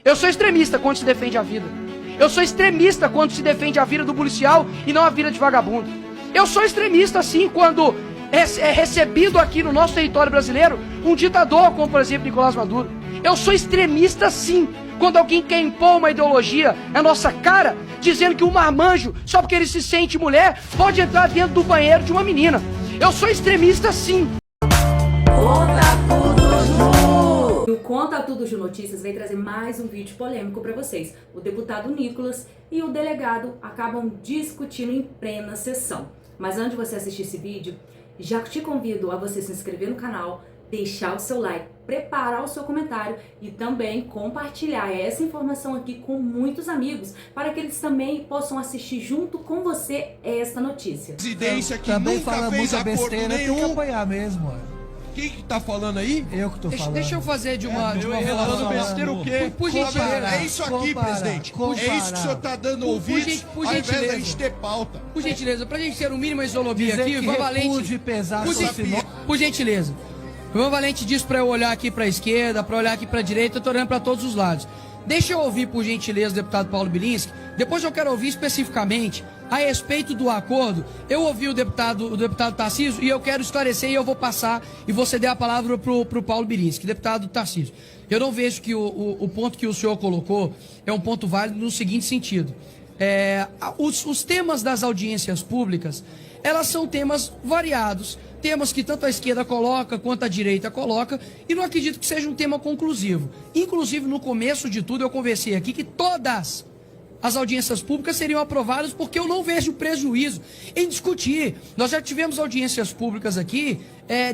Eu sou extremista quando se defende a vida. Eu sou extremista quando se defende a vida do policial e não a vida de vagabundo. Eu sou extremista, sim, quando é recebido aqui no nosso território brasileiro um ditador como, por exemplo, Nicolás Maduro. Eu sou extremista, sim, quando alguém quer impor uma ideologia na nossa cara, dizendo que um marmanjo, só porque ele se sente mulher, pode entrar dentro do banheiro de uma menina. Eu sou extremista, sim. O Conta Tudo de Notícias vem trazer mais um vídeo polêmico para vocês. O deputado Nicolas e o delegado acabam discutindo em plena sessão. Mas antes de você assistir esse vídeo, já te convido a você se inscrever no canal, deixar o seu like, preparar o seu comentário e também compartilhar essa informação aqui com muitos amigos, para que eles também possam assistir junto com você essa notícia. Presidência que também nunca fala fez muita acordo besteira, tem que nenhum. apoiar mesmo. Ó. Quem que tá falando aí? Eu que tô falando. Deixa eu fazer de uma Falando relação. besteira o quê? Por gentileza. É isso aqui, presidente. É isso que o senhor tá dando ouvidos, por ao invés da gentileza. gente ter pauta. Por gentileza, pra gente ter um mínimo isonomia Dizer aqui, que Ivan Valente. repude pesar Por, sua gen- sinopse. por gentileza. Ivan Valente disse pra eu olhar aqui pra esquerda, pra olhar aqui pra direita, eu tô olhando pra todos os lados. Deixa eu ouvir, por gentileza, o deputado Paulo Bilinski. Depois eu quero ouvir especificamente a respeito do acordo. Eu ouvi o deputado Tarcísio e eu quero esclarecer e eu vou passar e vou ceder a palavra pro Paulo Bilinski. Deputado Tarcísio, eu não vejo que o ponto que o senhor colocou é um ponto válido no seguinte sentido. Os temas das audiências públicas, elas são temas variados, temas que tanto a esquerda coloca quanto a direita coloca, e não acredito que seja um tema conclusivo. Inclusive, no começo de tudo, eu conversei aqui que todas as audiências públicas seriam aprovadas, porque eu não vejo prejuízo em discutir. Nós já tivemos audiências públicas aqui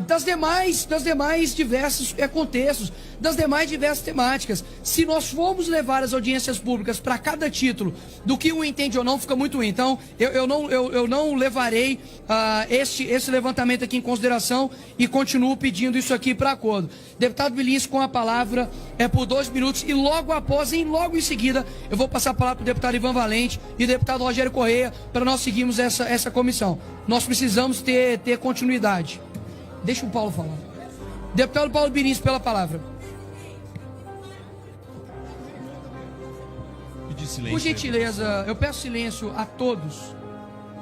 das demais diversos contextos, das demais diversas temáticas. Se nós formos levar as audiências públicas para cada título, do que um entende ou não, fica muito ruim. Então, eu não levarei esse levantamento aqui em consideração e continuo pedindo isso aqui para acordo. Deputado Bilinski, com a palavra, por 2 minutos, e logo em seguida, eu vou passar a palavra para o deputado Ivan Valente e o deputado Rogério Correia, para nós seguirmos essa comissão. Nós precisamos ter continuidade. Deixa o Paulo falar. Deputado Paulo Bilinski, pela palavra. Por gentileza, eu peço silêncio a todos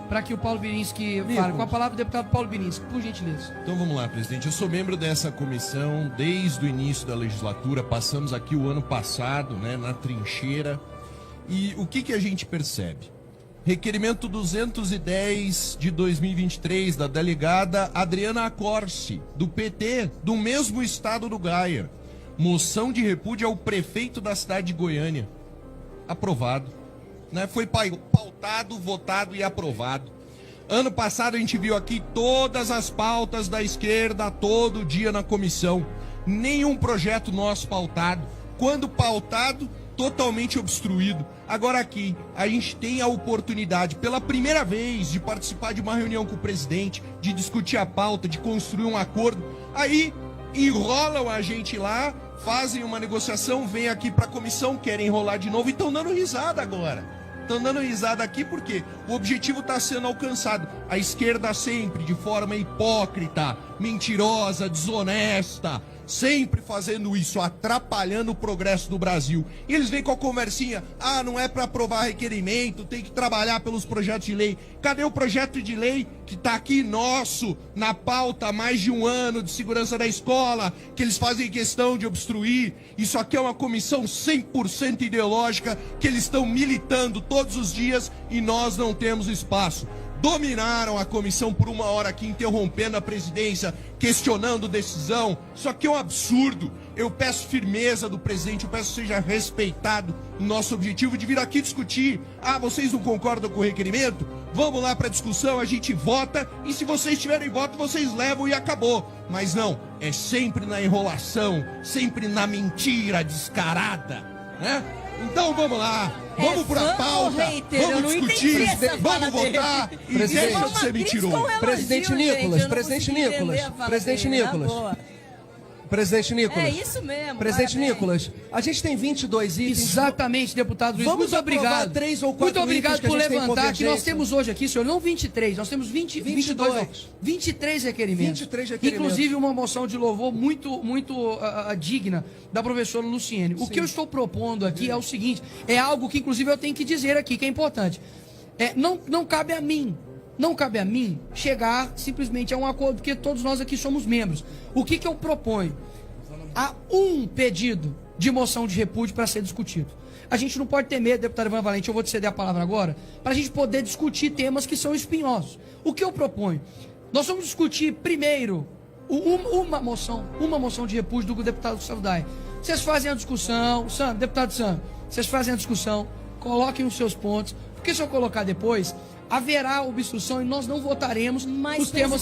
para que o Paulo Bilinski fale. Com a palavra, o deputado Paulo Bilinski, por gentileza. Então vamos lá, presidente. Eu sou membro dessa comissão desde o início da legislatura. Passamos aqui o ano passado, né, na trincheira. E o que a gente percebe? Requerimento 210 de 2023 da delegada Adriana Acorce, do PT, do mesmo estado do Gaia. Moção de repúdio ao prefeito da cidade de Goiânia. Aprovado. Né? Foi pautado, votado e aprovado. Ano passado a gente viu aqui todas as pautas da esquerda todo dia na comissão. Nenhum projeto nosso pautado. Quando pautado, totalmente obstruído. Agora aqui, a gente tem a oportunidade, pela primeira vez, de participar de uma reunião com o presidente, de discutir a pauta, de construir um acordo. Aí, enrolam a gente lá, fazem uma negociação, vêm aqui para a comissão, querem enrolar de novo e estão dando risada agora. Estão dando risada aqui porque o objetivo está sendo alcançado. A esquerda sempre, de forma hipócrita, mentirosa, desonesta, sempre fazendo isso, atrapalhando o progresso do Brasil. E eles vêm com a conversinha, não é para aprovar requerimento, tem que trabalhar pelos projetos de lei. Cadê o projeto de lei que está aqui nosso, na pauta há mais de um ano, de segurança da escola, que eles fazem questão de obstruir? Isso aqui é uma comissão 100% ideológica, que eles estão militando todos os dias e nós não temos espaço. Dominaram a comissão por 1 hora aqui, interrompendo a presidência, questionando decisão. Isso aqui é um absurdo. Eu peço firmeza do presidente, eu peço que seja respeitado o nosso objetivo de vir aqui discutir. Vocês não concordam com o requerimento? Vamos lá para a discussão, a gente vota, e se vocês tiverem voto, vocês levam e acabou. Mas não, é sempre na enrolação, sempre na mentira descarada, né? Então vamos lá, vamos pra pauta, vamos discutir, vamos votar e deixa de ser mentiroso. Presidente Nicolas, Presidente Nicolas. É isso mesmo. Presidente parabéns. Nicolas, a gente tem 22 itens. Exatamente, deputado Luiz. Vamos Muito aprovar obrigado. 3 ou 4 Muito obrigado itens que a por gente tem levantar que nós convergência. temos hoje aqui, senhor, não 23, nós temos 22, não, 23 requerimentos. 23 requerimentos. Inclusive uma moção de louvor muito digna da professora Luciene. O que eu estou propondo aqui é o seguinte, é algo que inclusive eu tenho que dizer aqui, que é importante. Não cabe a mim. Não cabe a mim chegar simplesmente a um acordo, porque todos nós aqui somos membros. O que eu proponho? Há um pedido de moção de repúdio para ser discutido. A gente não pode ter medo, deputado Ivan Valente, eu vou te ceder a palavra agora, para a gente poder discutir temas que são espinhosos. O que eu proponho? Nós vamos discutir primeiro uma moção de repúdio do deputado Gustavo Daia. Vocês fazem a discussão, deputado Sam, vocês fazem a discussão, coloquem os seus pontos, porque se eu colocar depois, haverá obstrução e nós não votaremos os temas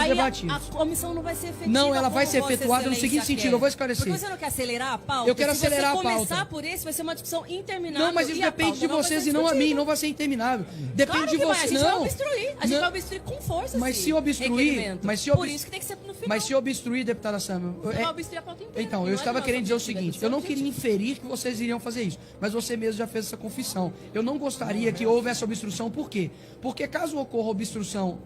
debatidos. A comissão não vai ser efetiva. Não, ela vai ser como Vossa efetuada no seguinte Excelência sentido, quer. eu vou esclarecer. Porque você não quer acelerar a pauta? Eu quero acelerar a pauta. Se você começar por esse, vai ser uma discussão interminável. Não, mas isso e a depende pauta de não vai vocês ser e não a mim, discutida. não vai ser interminável. Depende Claro de que vai, vocês. a gente vai Não. obstruir. A gente Não. vai obstruir com força. Mas esse se obstruir, requerimento. Por isso que tem que ser no final. Mas se obstruir, deputada Sam, Você vai obstruir a pauta inteira. então, Não eu é estava nosso querendo dizer o objetivo, seguinte, é do eu não seu queria objetivo. inferir que vocês iriam fazer isso, mas você mesmo já fez essa confissão. Eu não gostaria que houve essa obstrução, por quê? Porque caso ocorra obstrução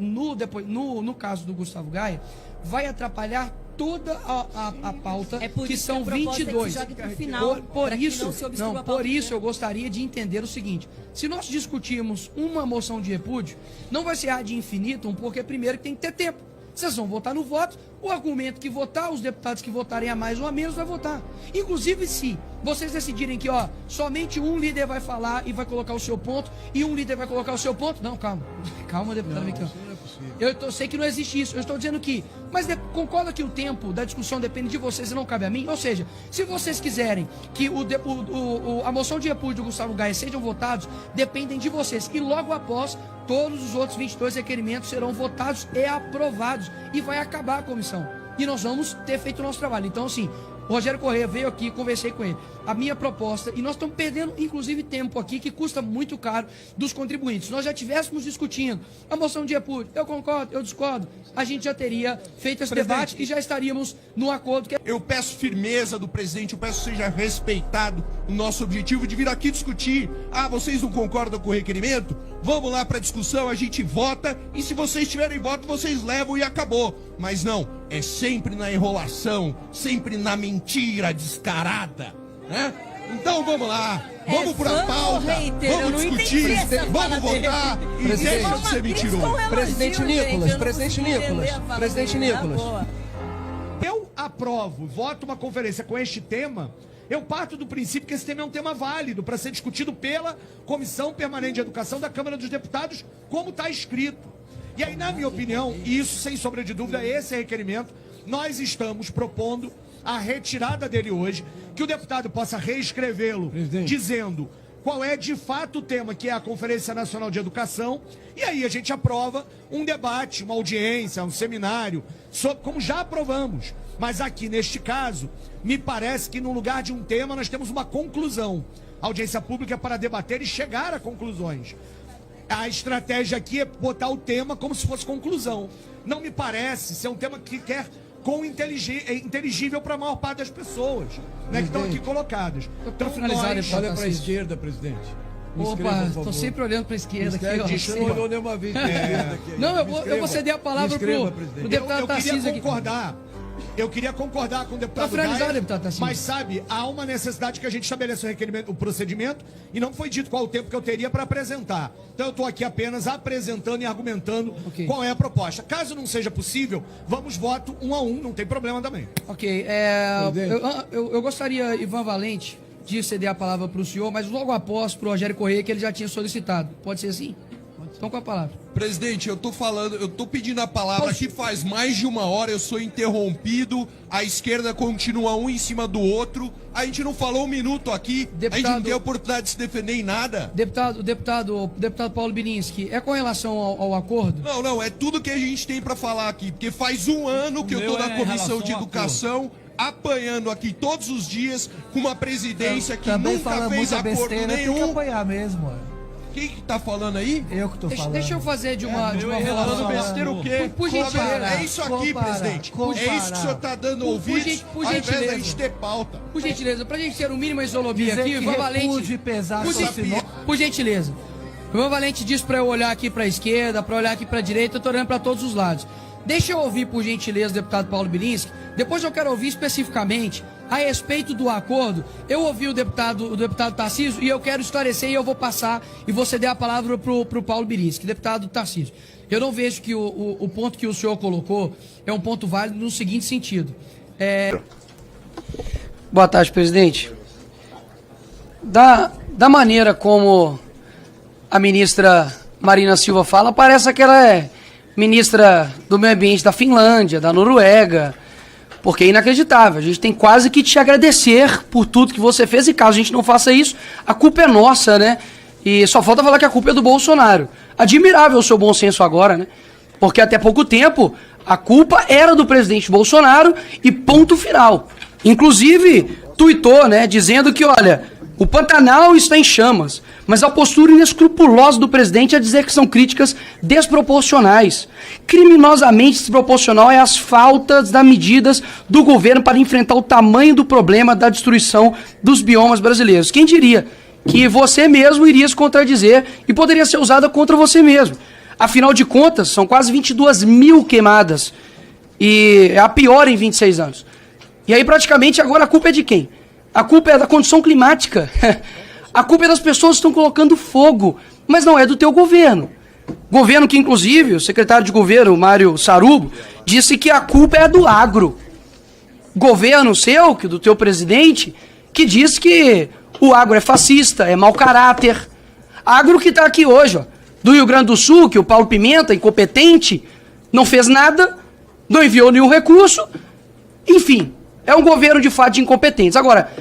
no caso do Gustavo Gaia, vai atrapalhar toda a pauta, É por que isso são que a proposta é que 22. jogue pro final, pra que não se obstrua a pauta por isso inteira. eu gostaria de entender o seguinte, se nós discutirmos uma moção de repúdio, não vai ser ad infinitum, porque primeiro que tem que ter tempo. Vocês vão votar no voto, o argumento que votar, os deputados que votarem a mais ou a menos vai votar. Inclusive se vocês decidirem que somente um líder vai falar e vai colocar o seu ponto, e um líder vai colocar o seu ponto, não, calma, deputado Micão. Eu sei que não existe isso, eu estou dizendo que, mas concorda que o tempo da discussão depende de vocês e não cabe a mim? Ou seja, se vocês quiserem que a moção de repúdio do Gustavo Gaia sejam votados, dependem de vocês. E logo após, todos os outros 22 requerimentos serão votados e aprovados. E vai acabar a comissão. E nós vamos ter feito o nosso trabalho. Então, assim, o Rogério Corrêa veio aqui, conversei com ele. A minha proposta, e nós estamos perdendo, inclusive, tempo aqui, que custa muito caro dos contribuintes. Nós já estivéssemos discutindo a moção de repúdio, eu concordo, eu discordo, a gente já teria feito esse debate e já estaríamos no acordo. Eu peço firmeza do presidente, eu peço que seja respeitado o nosso objetivo de vir aqui discutir. Vocês não concordam com o requerimento? Vamos lá para a discussão, a gente vota, e se vocês tiverem voto, vocês levam e acabou. Mas não, é sempre na enrolação, sempre na mentira descarada, né? Então vamos lá, vamos para a pauta, vamos discutir, vamos votar e deixa de ser mentiroso. Presidente Nicolas, presidente Nicolas. Eu aprovo, voto uma conferência com este tema. Eu parto do princípio que esse tema é um tema válido para ser discutido pela Comissão Permanente de Educação da Câmara dos Deputados, como está escrito. E aí, na minha opinião, e isso sem sombra de dúvida, esse requerimento, nós estamos propondo a retirada dele hoje, que o deputado possa reescrevê-lo, dizendo qual é de fato o tema, que é a Conferência Nacional de Educação, e aí a gente aprova um debate, uma audiência, um seminário, como já aprovamos. Mas aqui, neste caso, me parece que no lugar de um tema nós temos uma conclusão. A audiência pública é para debater e chegar a conclusões. A estratégia aqui é botar o tema como se fosse conclusão. Não me parece ser um tema que quer inteligível para a maior parte das pessoas, né, que estão aqui colocadas. Então, finalizar, olha para a esquerda, presidente. Opa, estou sempre olhando para a esquerda aqui. Você não olhou nenhuma vez para a esquerda aqui. Não, eu vou ceder a palavra para o deputado Tarcísio aqui. Eu queria concordar com o deputado finalizar, Gaia, deputado Tarcísio. mas sabe, há uma necessidade que a gente estabeleça o procedimento e não foi dito qual o tempo que eu teria para apresentar. Então eu estou aqui apenas apresentando e argumentando qual é a proposta. Caso não seja possível, vamos voto 1 a 1, não tem problema também. Ok, eu gostaria, Ivan Valente, de ceder a palavra para o senhor, mas logo após para o Rogério Corrêa, que ele já tinha solicitado. Pode ser assim? Então com a palavra. Presidente, eu tô pedindo a palavra aqui faz mais de uma hora, eu sou interrompido, a esquerda continua um em cima do outro, a gente não falou um minuto aqui, a gente não tem oportunidade de se defender em nada. Deputado Paulo Bilinski, é com relação ao acordo? Não, é tudo que a gente tem para falar aqui, porque faz um ano que eu tô na Comissão de Educação, apanhando aqui todos os dias, com uma presidência que nunca fez acordo nenhum. Tem que apanhar mesmo, Quem que tá falando aí? Eu que tô falando. Deixa eu fazer de uma Falando relação. besteira o quê? Por gentileza. É isso aqui, presidente. É isso que o senhor tá dando ouvidos, por ao invés da gentileza. gente ter pauta. Por gentileza, pra gente ter o mínimo isonomia Dizer aqui, que Ivan Valente. repude pesar Por, sua gen- sinopse. por gentileza. O Ivan Valente disse pra eu olhar aqui pra esquerda, pra olhar aqui pra direita, eu tô olhando pra todos os lados. Deixa eu ouvir, por gentileza, o deputado Paulo Bilinski. Depois eu quero ouvir especificamente a respeito do acordo. Eu ouvi o deputado Tarcísio e eu quero esclarecer e eu vou passar e vou ceder a palavra pro Paulo Bilinski. Deputado Tarcísio, eu não vejo que o ponto que o senhor colocou é um ponto válido no seguinte sentido. Boa tarde, presidente. Da maneira como a ministra Marina Silva fala, parece que ela é ministra do meio ambiente da Finlândia, da Noruega, porque é inacreditável. A gente tem quase que te agradecer por tudo que você fez e caso a gente não faça isso, a culpa é nossa, né? E só falta falar que a culpa é do Bolsonaro. Admirável o seu bom senso agora, né? Porque até pouco tempo a culpa era do presidente Bolsonaro e ponto final. Inclusive, tuitou, né, dizendo que, olha, o Pantanal está em chamas, mas a postura inescrupulosa do presidente é dizer que são críticas desproporcionais. Criminosamente desproporcional é as faltas das medidas do governo para enfrentar o tamanho do problema da destruição dos biomas brasileiros. Quem diria que você mesmo iria se contradizer e poderia ser usada contra você mesmo? Afinal de contas, são quase 22 mil queimadas e é a pior em 26 anos. E aí praticamente agora a culpa é de quem? A culpa é da condição climática. A culpa é das pessoas que estão colocando fogo, mas não é do teu governo. Governo que, inclusive, o secretário de governo, Mário Sarubo, disse que a culpa é do agro. Governo seu, que do teu presidente, que diz que o agro é fascista, é mau caráter. Agro que está aqui hoje, ó, do Rio Grande do Sul, que o Paulo Pimenta, incompetente, não fez nada, não enviou nenhum recurso, enfim, é um governo de fato de incompetentes. Agora,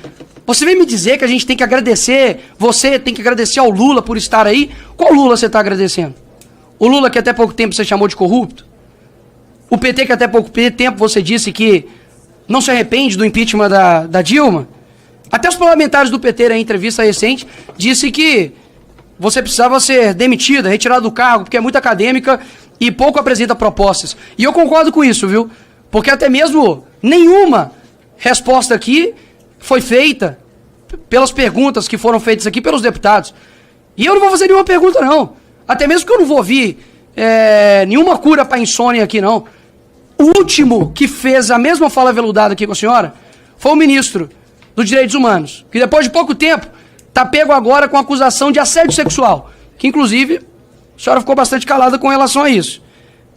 você vem me dizer que a gente tem que agradecer, você tem que agradecer ao Lula por estar aí. Qual Lula você está agradecendo? O Lula que até pouco tempo você chamou de corrupto? O PT que até pouco tempo você disse que não se arrepende do impeachment da Dilma? Até os parlamentares do PT, em entrevista recente, disse que você precisava ser demitida, retirada do cargo, porque é muito acadêmica e pouco apresenta propostas. E eu concordo com isso, viu? Porque até mesmo nenhuma resposta aqui foi feita pelas perguntas que foram feitas aqui pelos deputados. E eu não vou fazer nenhuma pergunta, não. Até mesmo que eu não vou ouvir nenhuma cura para insônia aqui, não. O último que fez a mesma fala veludada aqui com a senhora foi o ministro dos Direitos Humanos, que depois de pouco tempo está pego agora com acusação de assédio sexual, que inclusive a senhora ficou bastante calada com relação a isso.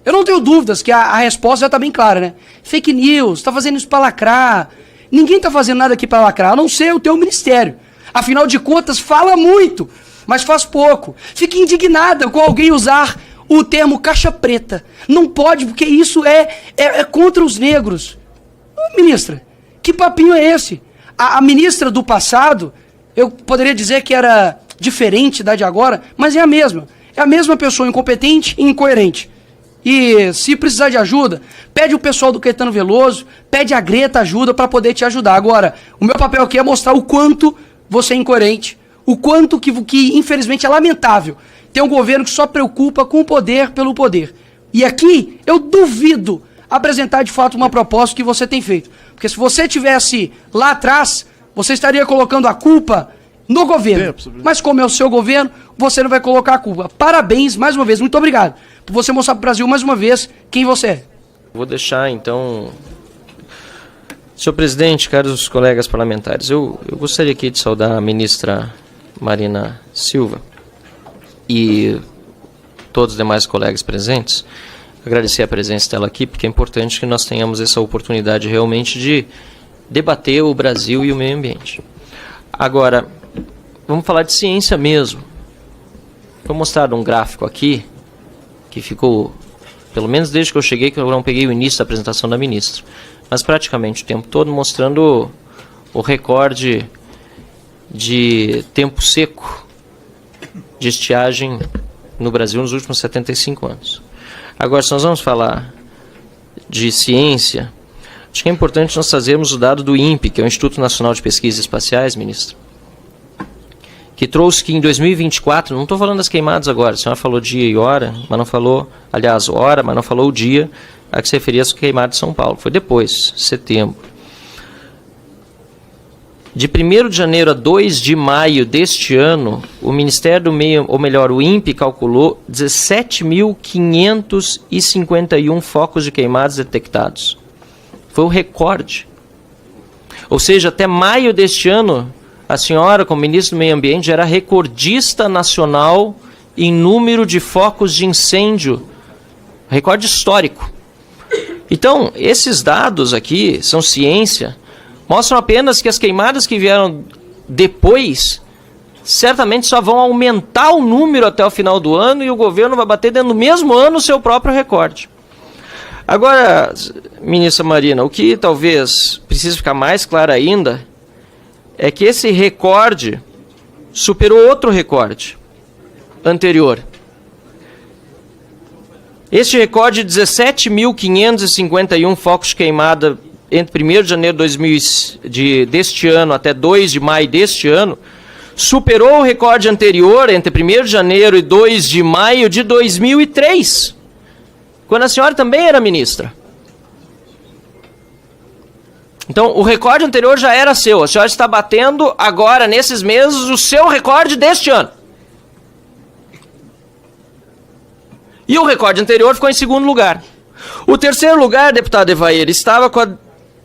Eu não tenho dúvidas que a resposta já está bem clara, né? Fake news, está fazendo isso para lacrar. Ninguém está fazendo nada aqui para lacrar, a não ser o teu ministério. Afinal de contas, fala muito, mas faz pouco. Fica indignada com alguém usar o termo caixa preta. Não pode, porque isso é contra os negros. Ministra, que papinho é esse? A ministra do passado, eu poderia dizer que era diferente da de agora, mas é a mesma. É a mesma pessoa incompetente e incoerente. E se precisar de ajuda, pede o pessoal do Caetano Veloso, pede a Greta ajuda para poder te ajudar. Agora, o meu papel aqui é mostrar o quanto você é incoerente, o quanto que infelizmente é lamentável ter um governo que só preocupa com o poder pelo poder. E aqui eu duvido apresentar de fato uma proposta que você tem feito. Porque se você tivesse lá atrás, você estaria colocando a culpa no governo. Mas como é o seu governo, você não vai colocar a culpa. Parabéns mais uma vez, muito obrigado por você mostrar para o Brasil mais uma vez quem você é. Vou deixar então... Senhor presidente, caros colegas parlamentares, eu gostaria aqui de saudar a ministra Marina Silva e todos os demais colegas presentes, agradecer a presença dela aqui, porque é importante que nós tenhamos essa oportunidade realmente de debater o Brasil e o meio ambiente. Agora, vamos falar de ciência mesmo. Vou mostrar um gráfico aqui, que ficou, pelo menos desde que eu cheguei, que eu não peguei o início da apresentação da ministra, mas praticamente o tempo todo mostrando o recorde de tempo seco de estiagem no Brasil nos últimos 75 anos. Agora, se nós vamos falar de ciência, acho que é importante nós trazermos o dado do INPE, que é o Instituto Nacional de Pesquisas Espaciais, ministro, que que trouxe que em 2024, não estou falando das queimadas agora, a senhora falou dia e hora, mas não falou, aliás, hora, mas não falou o dia a que se referia às queimadas de São Paulo. Foi depois, setembro. De 1º de janeiro a 2 de maio deste ano, o Ministério do Meio, ou melhor, o INPE calculou 17.551 focos de queimadas detectados. Foi um recorde. Ou seja, até maio deste ano, a senhora, como ministro do Meio Ambiente, era recordista nacional em número de focos de incêndio. Recorde histórico. Então, esses dados aqui são ciência, mostram apenas que as queimadas que vieram depois certamente só vão aumentar o número até o final do ano e o governo vai bater dentro do mesmo ano o seu próprio recorde. Agora, ministra Marina, o que talvez precise ficar mais claro ainda é que esse recorde superou outro recorde anterior. Este recorde de 17.551 focos de queimada entre 1º de janeiro deste ano até 2 de maio deste ano, superou o recorde anterior entre 1º de janeiro e 2 de maio de 2003, quando a senhora também era ministra. Então, o recorde anterior já era seu. A senhora está batendo agora, nesses meses, o seu recorde deste ano. E o recorde anterior ficou em 2º lugar. O 3º lugar, deputado Evair, estava com a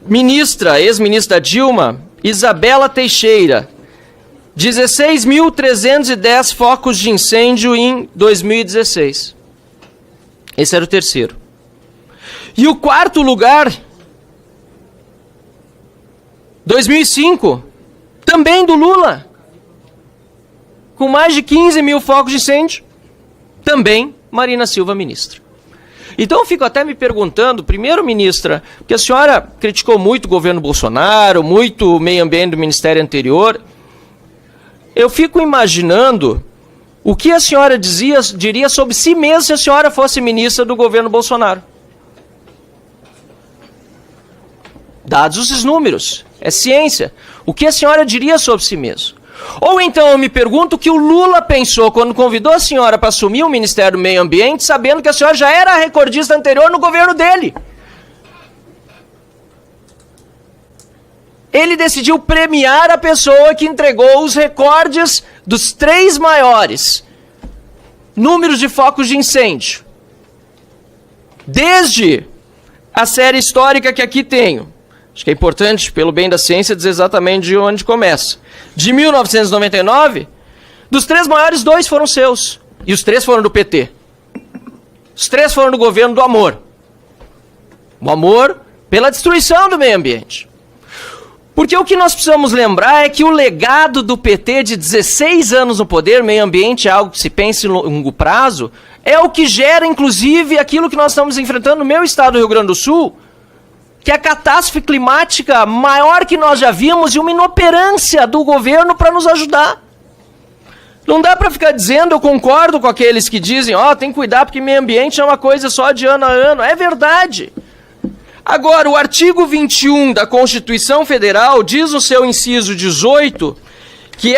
ministra, ex-ministra Dilma, Isabela Teixeira. 16.310 focos de incêndio em 2016. Esse era o 3º. E o 4º lugar, 2005, também do Lula, com mais de 15 mil focos de incêndio, também Marina Silva, ministra. Então eu fico até me perguntando, primeiro, ministra, porque a senhora criticou muito o governo Bolsonaro, muito o meio ambiente do ministério anterior, eu fico imaginando o que a senhora diria sobre si mesma se a senhora fosse ministra do governo Bolsonaro. Dados esses números, é ciência. O que a senhora diria sobre si mesma? Ou então eu me pergunto o que o Lula pensou quando convidou a senhora para assumir o Ministério do Meio Ambiente, sabendo que a senhora já era a recordista anterior no governo dele. Ele decidiu premiar a pessoa que entregou os recordes dos 3 maiores números de focos de incêndio. Desde a série histórica que aqui tenho, acho que é importante, pelo bem da ciência, dizer exatamente de onde começa. De 1999, dos 3 maiores, 2 foram seus. E os 3 foram do PT. Os 3 foram do governo do amor. O amor pela destruição do meio ambiente. Porque o que nós precisamos lembrar é que o legado do PT de 16 anos no poder, meio ambiente é algo que se pensa em longo prazo, é o que gera, inclusive, aquilo que nós estamos enfrentando no meu estado do Rio Grande do Sul, que é a catástrofe climática maior que nós já vimos e uma inoperância do governo para nos ajudar. Não dá para ficar dizendo, eu concordo com aqueles que dizem, tem que cuidar porque meio ambiente é uma coisa só de ano a ano. É verdade. Agora, o artigo 21 da Constituição Federal diz no seu inciso 18 que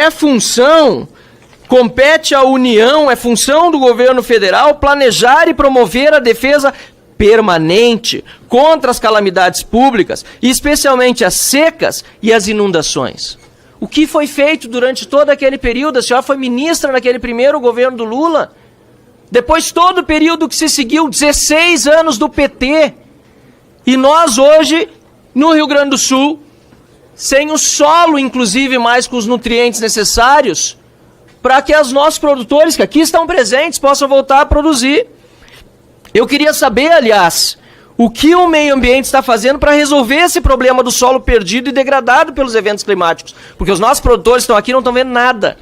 compete à União, é função do governo federal planejar e promover a defesa permanente contra as calamidades públicas, especialmente as secas e as inundações. O que foi feito durante todo aquele período? A senhora foi ministra naquele primeiro governo do Lula. Depois todo o período que se seguiu, 16 anos do PT. E nós hoje, no Rio Grande do Sul, sem o solo, inclusive, mais com os nutrientes necessários, para que os nossos produtores, que aqui estão presentes, possam voltar a produzir. Eu queria saber, aliás, o que o meio ambiente está fazendo para resolver esse problema do solo perdido e degradado pelos eventos climáticos. Porque os nossos produtores estão aqui e não estão vendo nada.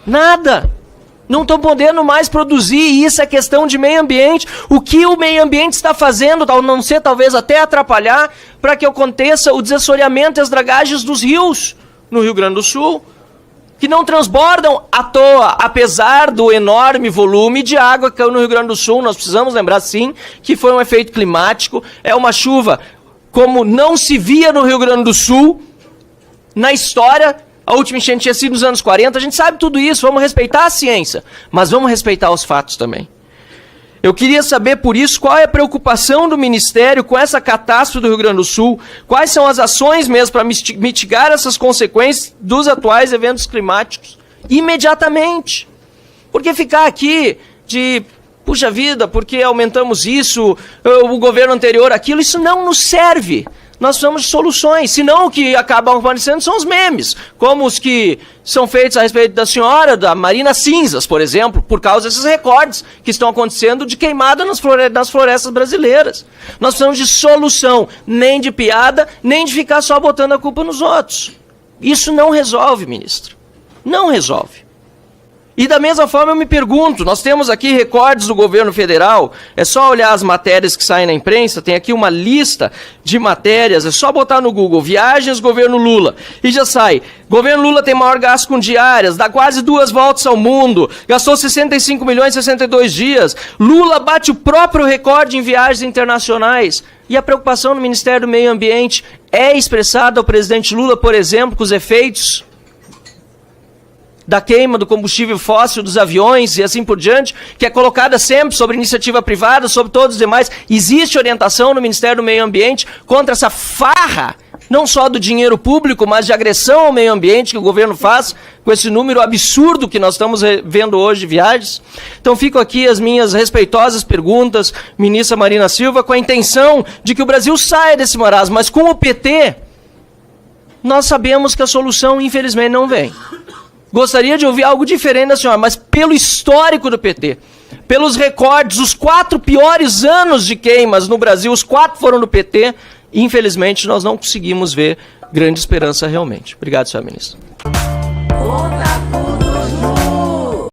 Nada. Não estão podendo mais produzir, e isso é questão de meio ambiente. O que o meio ambiente está fazendo, ao não ser talvez até atrapalhar, para que aconteça o desassoreamento e as dragagens dos rios no Rio Grande do Sul, que não transbordam à toa, apesar do enorme volume de água que caiu no Rio Grande do Sul. Nós precisamos lembrar, sim, que foi um efeito climático. É uma chuva como não se via no Rio Grande do Sul na história. a última enchente tinha sido nos anos 40, a gente sabe tudo isso, vamos respeitar a ciência, mas vamos respeitar os fatos também. Eu queria saber, por isso, qual é a preocupação do Ministério com essa catástrofe do Rio Grande do Sul, quais são as ações mesmo para mitigar essas consequências dos atuais eventos climáticos imediatamente. Porque ficar aqui de, puxa vida, porque aumentamos isso, o governo anterior aquilo, isso não nos serve. Nós precisamos de soluções, senão o que acabam aparecendo são os memes, como os que são feitos a respeito da senhora, da Marina Cinzas, por exemplo, por causa desses recordes que estão acontecendo de queimada nas florestas brasileiras. Nós precisamos de solução, nem de piada, nem de ficar só botando a culpa nos outros. Isso não resolve, ministro. Não resolve. E da mesma forma eu me pergunto, nós temos aqui recordes do governo federal, é só olhar as matérias que saem na imprensa, tem aqui uma lista de matérias, é só botar no Google, viagens governo Lula, e já sai. Governo Lula tem maior gasto com diárias, dá quase 2 voltas ao mundo, gastou 65 milhões em 62 dias, Lula bate o próprio recorde em viagens internacionais. E a preocupação no Ministério do Meio Ambiente é expressada ao presidente Lula, por exemplo, com os efeitos da queima do combustível fóssil dos aviões e assim por diante, que é colocada sempre sobre iniciativa privada, sobre todos os demais. Existe orientação no Ministério do Meio Ambiente contra essa farra, não só do dinheiro público, mas de agressão ao meio ambiente que o governo faz com esse número absurdo que nós estamos vendo hoje de viagens. Então ficam aqui as minhas respeitosas perguntas, ministra Marina Silva, com a intenção de que o Brasil saia desse marasmo, mas com o PT, nós sabemos que a solução, infelizmente, não vem. Gostaria de ouvir algo diferente da senhora, mas pelo histórico do PT, pelos recordes, os 4 piores anos de queimas no Brasil, os 4 foram do PT, infelizmente nós não conseguimos ver grande esperança realmente. Obrigado, senhora ministra.